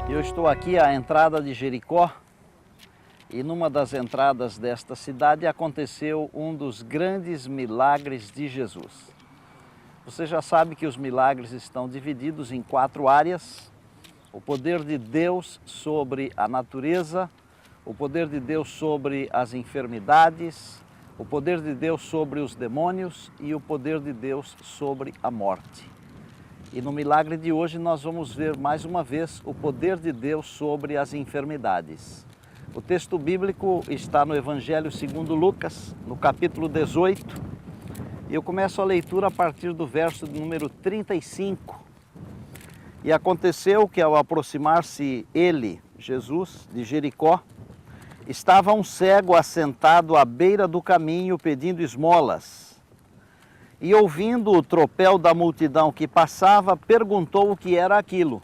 Eu estou aqui à entrada de Jericó e numa das entradas desta cidade aconteceu um dos grandes milagres de Jesus. Você já sabe que os milagres estão divididos em 4 áreas: o poder de Deus sobre a natureza, o poder de Deus sobre as enfermidades, o poder de Deus sobre os demônios e o poder de Deus sobre a morte. E no milagre de hoje nós vamos ver mais uma vez o poder de Deus sobre as enfermidades. O texto bíblico está no Evangelho segundo Lucas, no capítulo 18. E eu começo a leitura a partir do verso de número 35. E aconteceu que ao aproximar-se ele, Jesus, de Jericó, estava um cego assentado à beira do caminho pedindo esmolas. E ouvindo o tropel da multidão que passava, perguntou o que era aquilo.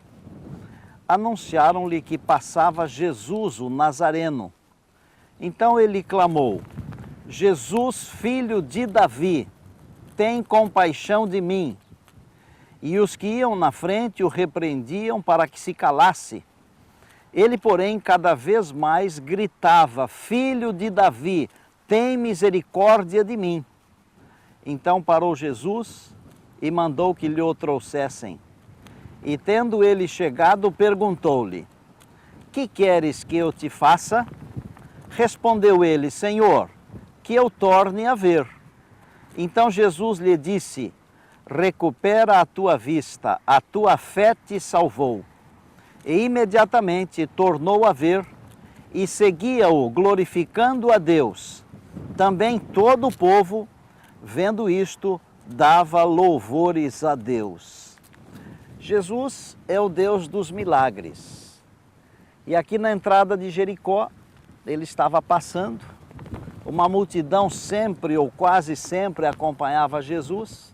Anunciaram-lhe que passava Jesus, o Nazareno. Então ele clamou: Jesus, filho de Davi, tem compaixão de mim. E os que iam na frente o repreendiam para que se calasse. Ele, porém, cada vez mais gritava: Filho de Davi, tem misericórdia de mim. Então parou Jesus e mandou que lhe o trouxessem. E tendo ele chegado, perguntou-lhe: Que queres que eu te faça? Respondeu ele: Senhor, que eu torne a ver. Então Jesus lhe disse: Recupera a tua vista, a tua fé te salvou. E imediatamente tornou a ver e seguia-o, glorificando a Deus. Também todo o povo, vendo isto, dava louvores a Deus. Jesus é o Deus dos milagres. E aqui na entrada de Jericó, ele estava passando. Uma multidão sempre ou quase sempre acompanhava Jesus.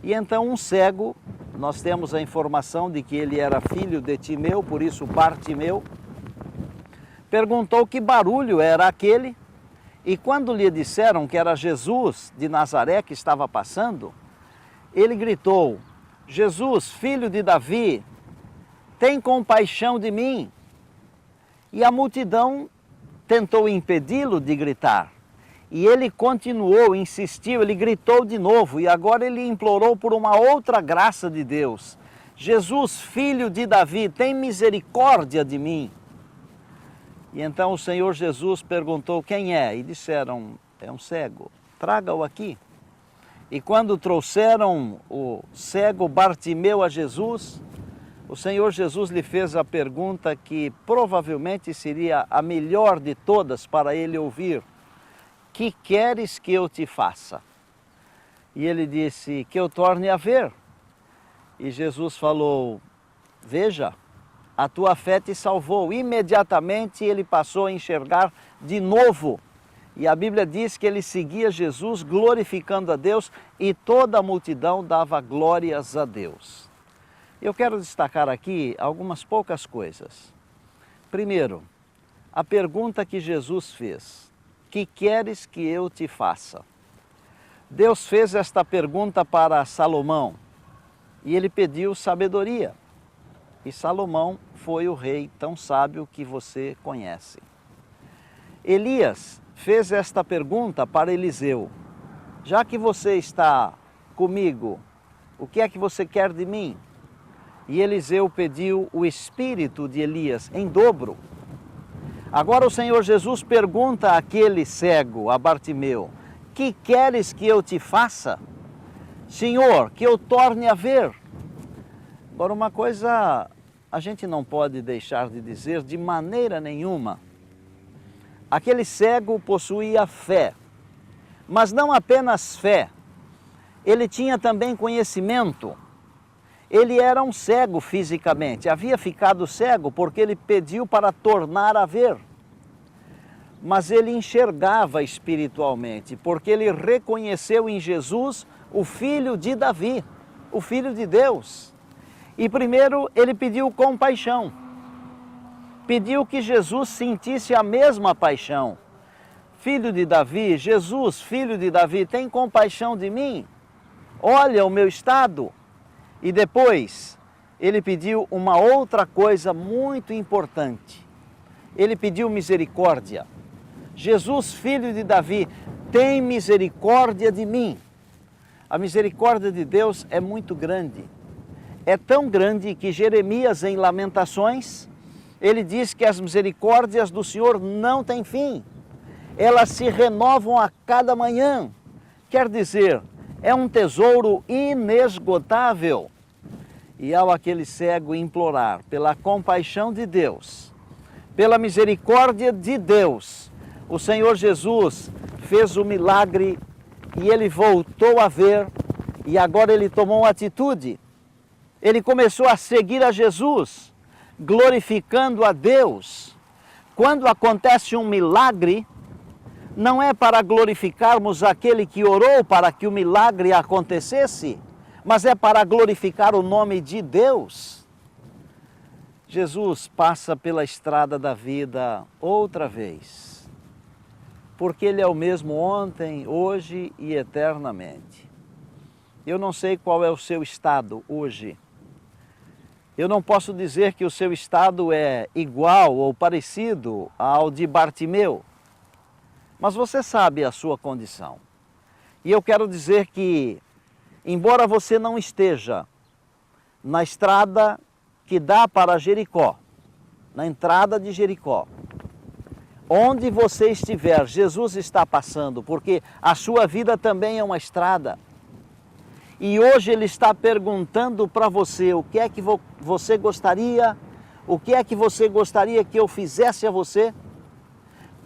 E então um cego, nós temos a informação de que ele era filho de Timeu, por isso Bartimeu, perguntou que barulho era aquele. E quando lhe disseram que era Jesus de Nazaré que estava passando, ele gritou: Jesus, filho de Davi, tem compaixão de mim. E a multidão tentou impedi-lo de gritar. E ele continuou, insistiu, ele gritou de novo. E agora ele implorou por uma outra graça de Deus: Jesus, filho de Davi, tem misericórdia de mim. E então o Senhor Jesus perguntou: quem é? E disseram: é um cego, traga-o aqui. E quando trouxeram o cego Bartimeu a Jesus, o Senhor Jesus lhe fez a pergunta que provavelmente seria a melhor de todas para ele ouvir: que queres que eu te faça? E ele disse: que eu torne a ver. E Jesus falou: veja, a tua fé te salvou. Imediatamente ele passou a enxergar de novo. E a Bíblia diz que ele seguia Jesus glorificando a Deus e toda a multidão dava glórias a Deus. Eu quero destacar aqui algumas poucas coisas. Primeiro, a pergunta que Jesus fez: que queres que eu te faça? Deus fez esta pergunta para Salomão e ele pediu sabedoria. E Salomão foi o rei tão sábio que você conhece. Elias fez esta pergunta para Eliseu: já que você está comigo, o que é que você quer de mim? E Eliseu pediu o espírito de Elias em dobro. Agora o Senhor Jesus pergunta àquele cego, a Bartimeu: que queres que eu te faça? Senhor, que eu torne a ver. Agora, uma coisa a gente não pode deixar de dizer de maneira nenhuma: aquele cego possuía fé, mas não apenas fé, ele tinha também conhecimento. Ele era um cego fisicamente, havia ficado cego porque ele pediu para tornar a ver. Mas ele enxergava espiritualmente, porque ele reconheceu em Jesus o Filho de Davi, o Filho de Deus. E primeiro ele pediu compaixão, pediu que Jesus sentisse a mesma paixão. Filho de Davi, Jesus, filho de Davi, tem compaixão de mim? Olha o meu estado. E depois ele pediu uma outra coisa muito importante. Ele pediu misericórdia. Jesus, filho de Davi, tem misericórdia de mim. A misericórdia de Deus é muito grande. É tão grande que Jeremias, em Lamentações, ele diz que as misericórdias do Senhor não têm fim. Elas se renovam a cada manhã. Quer dizer, é um tesouro inesgotável. E ao aquele cego implorar pela compaixão de Deus, pela misericórdia de Deus, o Senhor Jesus fez o milagre e ele voltou a ver e agora ele tomou uma atitude. Ele começou a seguir a Jesus, glorificando a Deus. Quando acontece um milagre, não é para glorificarmos aquele que orou para que o milagre acontecesse, mas é para glorificar o nome de Deus. Jesus passa pela estrada da vida outra vez, porque Ele é o mesmo ontem, hoje e eternamente. Eu não sei qual é o seu estado hoje. Eu não posso dizer que o seu estado é igual ou parecido ao de Bartimeu, mas você sabe a sua condição. E eu quero dizer que, embora você não esteja na estrada que dá para Jericó, na entrada de Jericó, onde você estiver, Jesus está passando, porque a sua vida também é uma estrada. E hoje Ele está perguntando para você o que é que você gostaria, o que é que você gostaria que eu fizesse a você?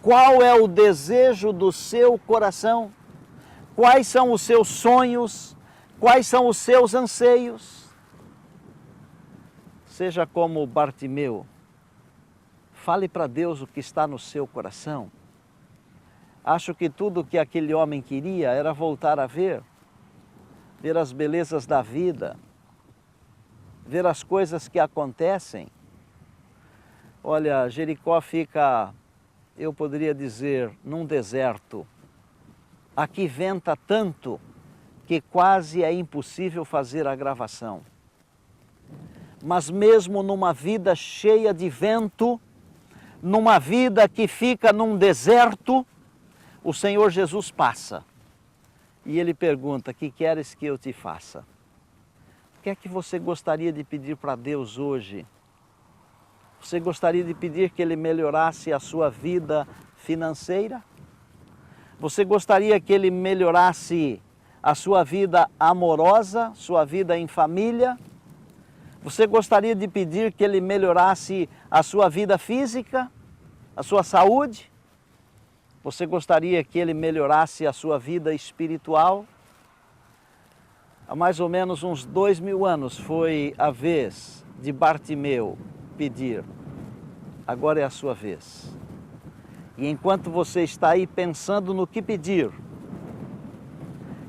Qual é o desejo do seu coração? Quais são os seus sonhos? Quais são os seus anseios? Seja como Bartimeu, fale para Deus o que está no seu coração. Acho que tudo que aquele homem queria era voltar a ver as belezas da vida, ver as coisas que acontecem. Olha, Jericó fica, eu poderia dizer, num deserto. Aqui venta tanto que quase é impossível fazer a gravação. Mas mesmo numa vida cheia de vento, numa vida que fica num deserto, o Senhor Jesus passa. E Ele pergunta, que queres que eu te faça? O que é que você gostaria de pedir para Deus hoje? Você gostaria de pedir que Ele melhorasse a sua vida financeira? Você gostaria que Ele melhorasse a sua vida amorosa, sua vida em família? Você gostaria de pedir que Ele melhorasse a sua vida física, a sua saúde? Você gostaria que Ele melhorasse a sua vida espiritual? Há mais ou menos uns 2000 anos foi a vez de Bartimeu pedir. Agora é a sua vez. E enquanto você está aí pensando no que pedir,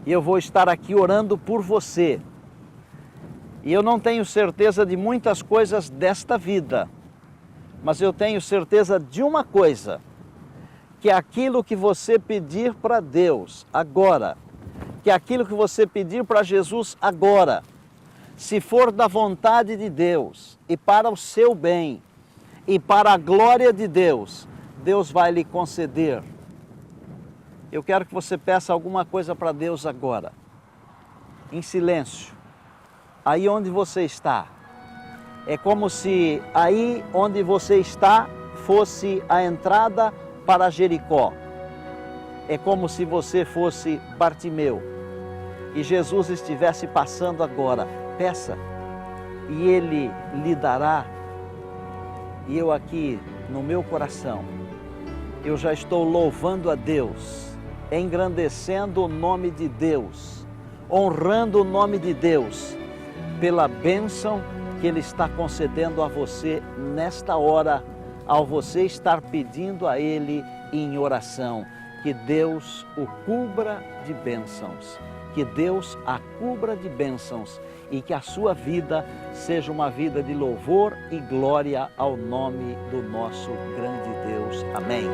eu vou estar aqui orando por você. E eu não tenho certeza de muitas coisas desta vida, mas eu tenho certeza de uma coisa, que aquilo que você pedir para Deus agora, que aquilo que você pedir para Jesus agora, se for da vontade de Deus e para o seu bem e para a glória de Deus, Deus vai lhe conceder. Eu quero que você peça alguma coisa para Deus agora, em silêncio, aí onde você está. É como se aí onde você está fosse a entrada para Jericó. É como se você fosse Bartimeu e Jesus estivesse passando agora. Peça e Ele lhe dará. E eu aqui no meu coração, eu já estou louvando a Deus, engrandecendo o nome de Deus, honrando o nome de Deus, pela bênção que Ele está concedendo a você nesta hora, ao você estar pedindo a Ele em oração. Que Deus o cubra de bênçãos, que Deus a cubra de bênçãos e que a sua vida seja uma vida de louvor e glória ao nome do nosso grande Deus. Amém.